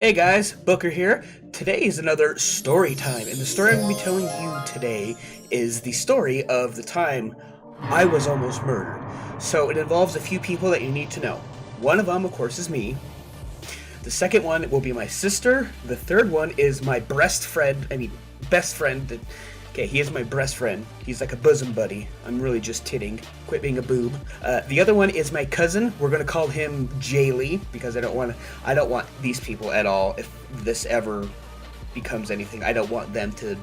Hey guys, Booker here. Today is another story time, and the story I'm going to be telling you today is the story of the time I was almost murdered. So it involves a few people that you need to know. One of them, of course, is me. The second one will be my sister. The third one is my best friend. Best friend. Okay, he is my best friend. He's like a bosom buddy. I'm really just kidding. Quit being a boob. The other one is my cousin. We're gonna call him Jaylee because I don't want these people at all. If this ever becomes anything, I don't want them to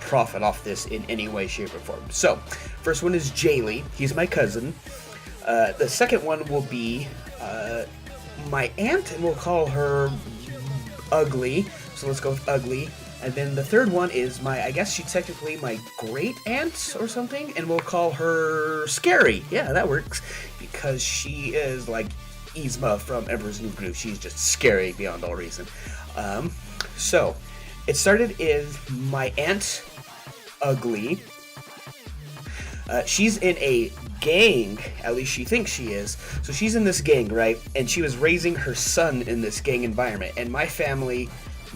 profit off this in any way, shape, or form. So, first one is Jaylee. He's my cousin. The second one will be my aunt, and we'll call her Ugly. So let's go with Ugly. And then the third one is I guess she's technically my great aunt or something, and we'll call her Scary. Yeah, that works, because she is like Yzma from Emperor's New Groove. She's just scary beyond all reason. So, it started is my aunt, Ugly. She's in a gang, at least she thinks she is. So she's in this gang, right? And she was raising her son in this gang environment, and my family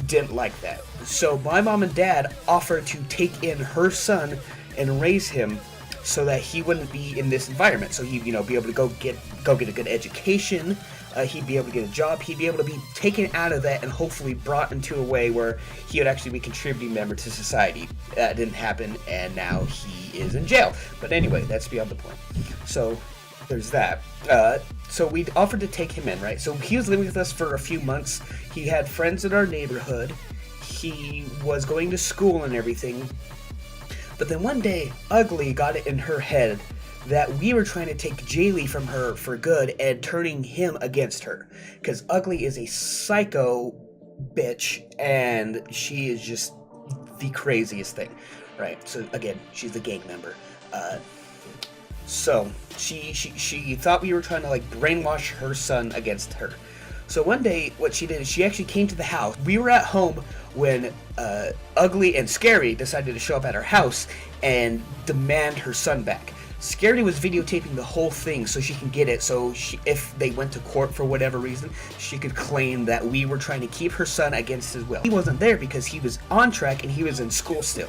didn't like that. So my mom and dad offered to take in her son and raise him so that he wouldn't be in this environment. So he'd, be able to go get a good education. He'd be able to get a job. He'd be able to be taken out of that and hopefully brought into a way where he would actually be a contributing member to society. That didn't happen, and now he is in jail. But anyway, that's beyond the point. So there's that. So we offered to take him in, right? So he was living with us for a few months. He had friends in our neighborhood. He was going to school and everything. But then one day, Ugly got it in her head that we were trying to take Jaylee from her for good and turning him against her. Because Ugly is a psycho bitch, and she is just the craziest thing, right? So again, she's a gang member. So she thought we were trying to brainwash her son against her. So one day, what she did is she actually came to the house. We were at home when Ugly and Scary decided to show up at our house and demand her son back. Scary was videotaping the whole thing so she can get it, so if they went to court for whatever reason, she could claim that we were trying to keep her son against his will. He wasn't there because he was on track and he was in school still.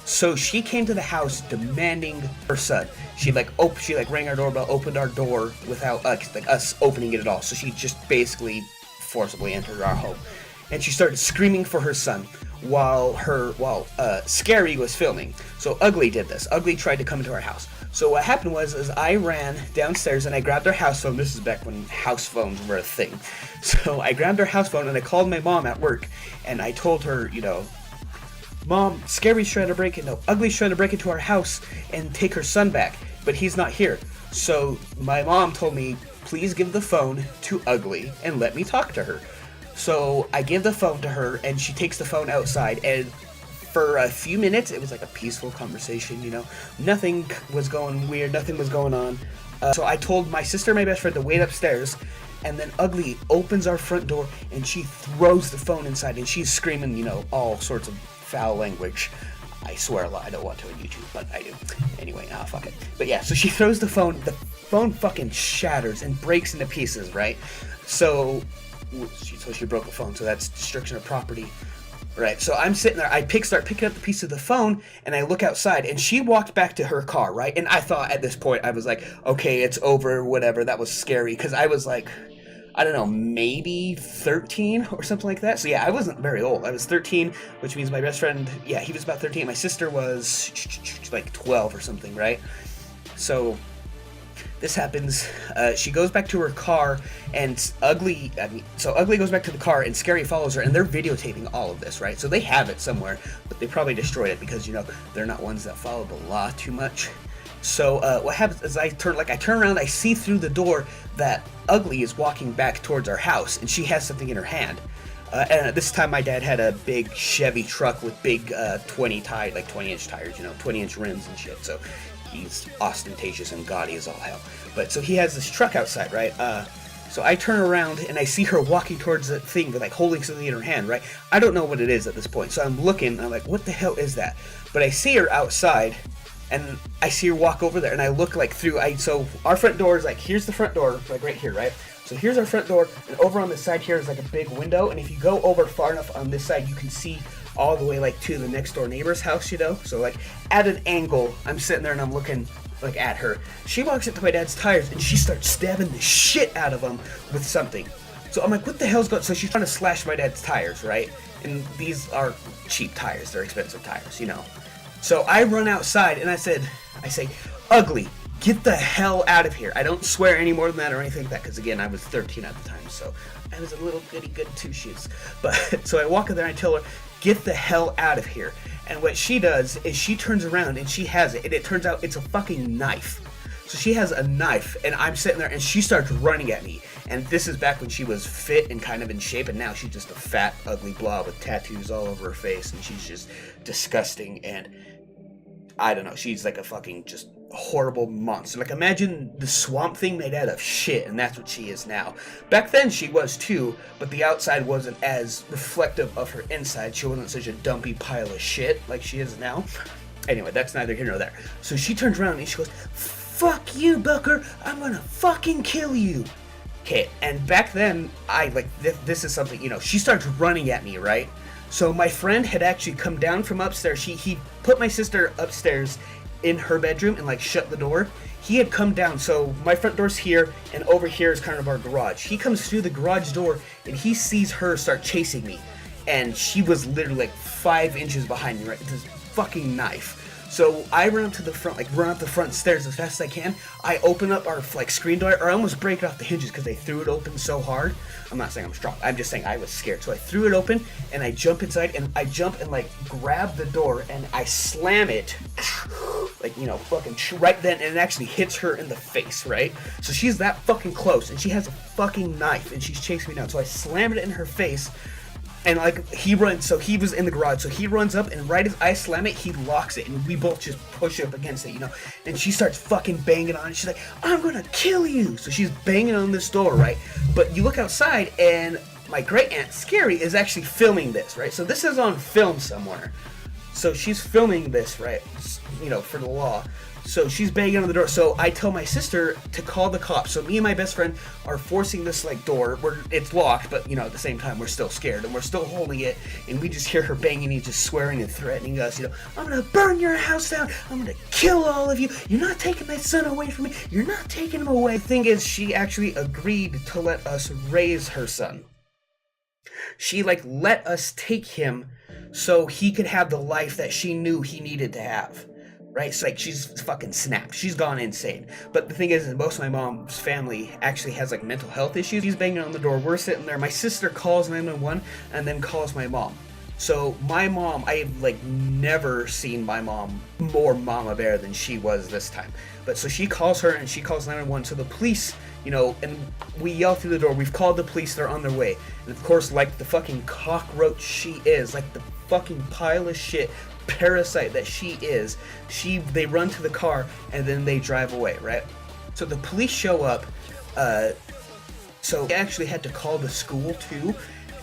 So she came to the house demanding her son. She rang our doorbell, opened our door without us opening it at all. So she just basically forcibly entered our home, and she started screaming for her son while Scary was filming. So Ugly did this. Ugly tried to come into our house. So what happened was I ran downstairs and I grabbed our house phone. This is back when house phones were a thing. So I grabbed our house phone and I called my mom at work, and I told her, Mom, Scary's trying to Ugly's trying to break into our house and take her son back, but he's not here. So my mom told me, please give the phone to Ugly and let me talk to her. So I give the phone to her, and she takes the phone outside, and for a few minutes, it was like a peaceful conversation, Nothing was going weird, nothing was going on. So I told my sister and my best friend to wait upstairs, and then Ugly opens our front door, and she throws the phone inside, and she's screaming, all sorts of foul language. I swear a lot. I don't want to on YouTube, but I do. Anyway, fuck it. But yeah, so she throws the phone fucking shatters and breaks into pieces, right? So she broke the phone, so that's destruction of property. Right, so I'm sitting there, I start picking up the piece of the phone, and I look outside, and she walked back to her car, right? And I thought at this point, I was like, okay, it's over, whatever, that was scary, because I was like, I don't know, maybe 13 or something like that. So yeah, I wasn't very old. I was 13, which means my best friend, yeah, he was about 13. My sister was like 12 or something, right? So this happens. She goes back to her car, and Ugly goes back to the car, and Scary follows her, and they're videotaping all of this, right? So they have it somewhere, but they probably destroyed it because, they're not ones that follow the law too much. So what happens is I turn around, I see through the door that Ugly is walking back towards our house, and she has something in her hand. And at this time, my dad had a big Chevy truck with big 20-inch tires, 20-inch rims and shit. So he's ostentatious and gaudy as all hell. But so he has this truck outside, right? So I turn around and I see her walking towards the thing, with holding something in her hand, right? I don't know what it is at this point. So I'm looking, and I'm like, what the hell is that? But I see her outside, and I see her walk over there, and I look through. So our front door is here's the front door, right here, right? So here's our front door, and over on the side here is like a big window, and if you go over far enough on this side, you can see all the way like to the next door neighbor's house, you know? So like at an angle, I'm sitting there and I'm looking like at her. She walks into my dad's tires and she starts stabbing the shit out of him with something. So I'm like, what the hell's going on? So she's trying to slash my dad's tires, right? And these are cheap tires, they're expensive tires, you know? So I run outside and I say, ugly, get the hell out of here. I don't swear any more than that or anything like that, because again, I was 13 at the time, so I was a little goody good two shoes. But so I walk in there and I tell her, get the hell out of here. And what she does is she turns around and she has it, and it turns out it's a fucking knife. So she has a knife, and I'm sitting there and she starts running at me. And this is back when she was fit and kind of in shape, and now she's just a fat, ugly blob with tattoos all over her face, and she's just disgusting, and I don't know, she's like a fucking just horrible monster. Like, imagine the Swamp Thing made out of shit, and that's what she is now. Back then she was too, but the outside wasn't as reflective of her inside. She wasn't such a dumpy pile of shit like she is now. Anyway, that's neither here nor there. So she turns around and she goes, fuck you, Booker, I'm gonna fucking kill you. Okay, and back then, this is something, you know, she starts running at me, right? So my friend had actually come down from upstairs. He put my sister upstairs in her bedroom and like shut the door. He had come down, so my front door's here, and over here is kind of our garage. He comes through the garage door and he sees her start chasing me, and she was literally like 5 inches behind me, right? With this fucking knife. So I run up to the front, run up the front stairs as fast as I can. I open up our screen door, or I almost break it off the hinges because they threw it open so hard. I'm not saying I'm strong. I'm just saying I was scared. So I threw it open and I jump inside, and I jump and grab the door and I slam it, fucking right then, and it actually hits her in the face, right? So she's that fucking close, and she has a fucking knife, and she's chasing me down. So I slammed it in her face. And he runs, so he was in the garage, so he runs up, and right as I slam it, he locks it, and we both just push up against it, you know, and she starts fucking banging on it. She's like, I'm gonna kill you. So she's banging on this door, right? But you look outside, and my great aunt Scary is actually filming this, right? So this is on film somewhere. So she's filming this, right, you know, for the law. So she's banging on the door. So I tell my sister to call the cops. So me and my best friend are forcing this door where it's locked, but you know, at the same time we're still scared and we're still holding it, and we just hear her banging and just swearing and threatening us, you know, I'm gonna burn your house down, I'm gonna kill all of you, you're not taking my son away from me, you're not taking him away. The thing is, she actually agreed to let us raise her son. She let us take him so he could have the life that she knew he needed to have. Right? So she's fucking snapped. She's gone insane. But the thing is most of my mom's family actually has mental health issues. She's banging on the door. We're sitting there. My sister calls 911 and then calls my mom. So my mom, I've never seen my mom more mama bear than she was this time. But so she calls her and she calls 911. So the police, you know, and we yell through the door, we've called the police, they're on their way. And of course, the fucking cockroach she is, the fucking pile of shit parasite that she is, they run to the car and then they drive away, right? So the police show up, so we actually had to call the school too,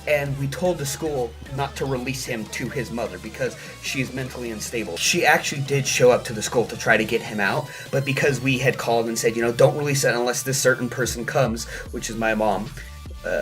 and we told the school not to release him to his mother because she's mentally unstable. She actually did show up to the school to try to get him out, but because we had called and said, you know, don't release it unless this certain person comes, which is my mom,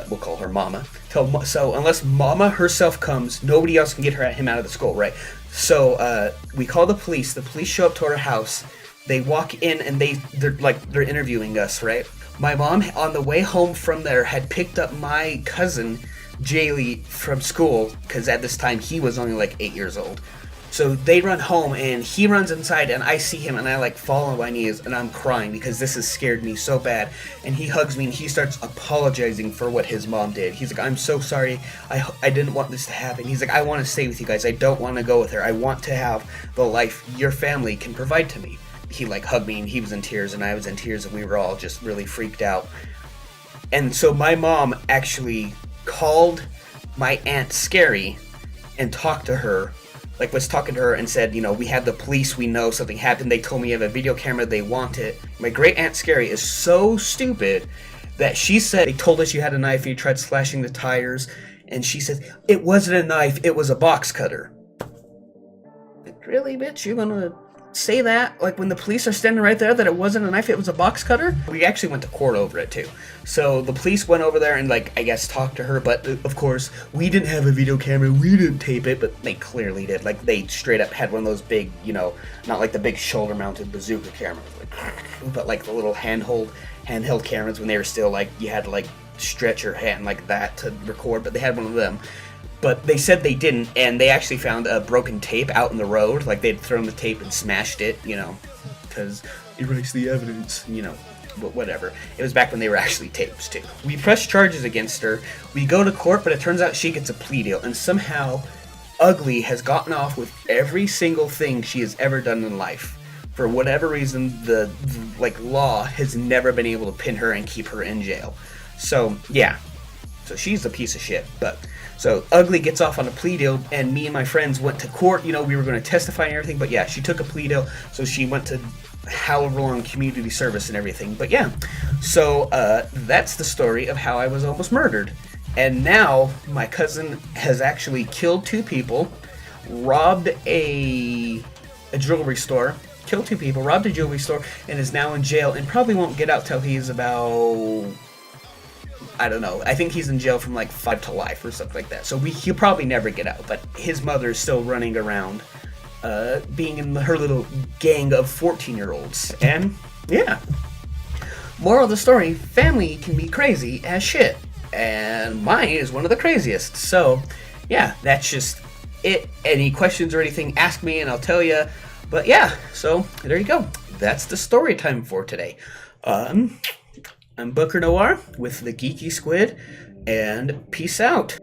we'll call her Mama. So unless Mama herself comes, nobody else can get him out of the school, right? So we call the police. The police show up to our house. They walk in and they're interviewing us, right? My mom, on the way home from there, had picked up my cousin Jaylee from school because at this time he was only 8 years old. So they run home and he runs inside and I see him and I fall on my knees and I'm crying because this has scared me so bad. And he hugs me and he starts apologizing for what his mom did. He's like, I'm so sorry. I didn't want this to happen. He's like, I want to stay with you guys. I don't want to go with her. I want to have the life your family can provide to me. He hugged me and he was in tears and I was in tears and we were all just really freaked out. And so my mom actually called my aunt Scary and talked to her. Was talking to her and said, you know, we had the police, we know something happened, they told me you have a video camera, they want it. My great aunt Scary is so stupid that she said, they told us you had a knife and you tried slashing the tires, and she said, it wasn't a knife, it was a box cutter. Really, bitch? You're gonna say that, like when the police are standing right there, that it wasn't a knife, it was a box cutter. We actually went to court over it too. So the police went over there and, like, I guess talked to her, but of course we didn't have a video camera, we didn't tape it, but they clearly did. Like, they straight up had one of those big, not like the big shoulder mounted bazooka cameras, like, but like the little handheld cameras when they were still, like, you had to like stretch your hand like that to record, but they had one of them. But they said they didn't, and they actually found a broken tape out in the road. Like, they'd thrown the tape and smashed it, because erase the evidence, but whatever. It was back when they were actually tapes, too. We press charges against her. We go to court, but it turns out she gets a plea deal, and somehow Ugly has gotten off with every single thing she has ever done in life. For whatever reason, the law has never been able to pin her and keep her in jail. So, yeah. So she's a piece of shit, but... So Ugly gets off on a plea deal, and me and my friends went to court. We were going to testify and everything, but yeah, she took a plea deal, so she went to however long community service and everything. But yeah, so that's the story of how I was almost murdered. And now my cousin has actually killed 2 people, robbed a jewelry store, killed 2 people, robbed a jewelry store, and is now in jail, and probably won't get out till he's about... I don't know. I think he's in jail from like 5 to life or something like that. So he'll probably never get out. But his mother is still running around, being in her little gang of 14-year-olds. And yeah. Moral of the story: family can be crazy as shit, and mine is one of the craziest. So yeah, that's just it. Any questions or anything, ask me and I'll tell you. But yeah, so there you go. That's the story time for today. I'm Booker Noir with the Geeky Squid, and peace out.